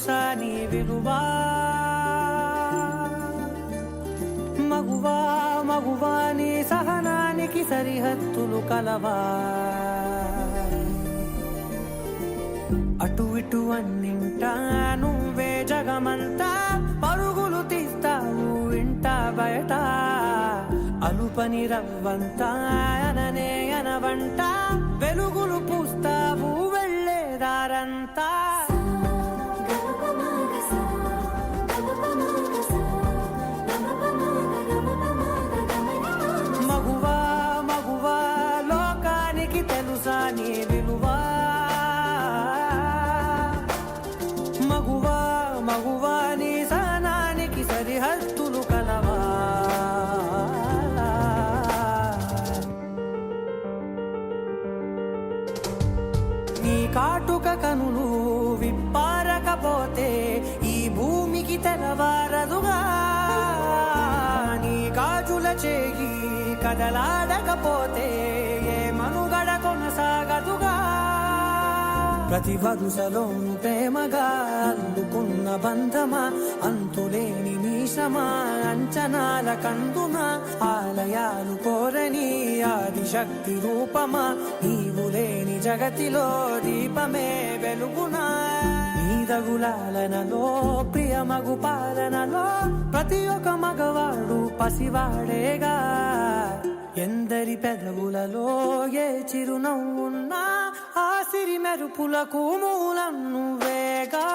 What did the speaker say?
తెలుసా నీ విలువా మగువా మగువా నీ సహనానికి సరిహద్దులు కలవా అటు ఇటు అన్నింటా నువ్వే జగమంతా పరుగులు తీస్తావు ఇంట బయట అలుపని రవ్వంతా అననే అనవంట వెలుగులు పూస్తావు వెళ్ళేదారంతా మగువా మగువా లోకానికి తెలుసా నీ విలువా మగువా మగువా నీ సహనానికి సరిహద్దులు కలవా నీ కాటుక కనులు విప్పారకపోతే ఈ భూమికి తెలవారదుగా నీ గాజుల చేయి కదలాడకపోతే ఏ మనుగడ కొనసాగదుగా ప్రతి వరుసలోను ప్రేమగా అందుకున్న బంధమా అంతులేని నీశమా అంచనాల కందుమా ఆలయాలు కోరని ఆదిశక్తి రూపమా నీవు లేని జగతిలో దీపమే వెలుగునా నీదగులాలనలో ప్రియమగు పాలనలో ప్రతి ఒక్క మగవాడు పసివాడేగా ఎందరి పెదవులలో ఏ చిరునవ్వున్నా ఆ సిరి మెరుపులకు మూలం నువ్వేగా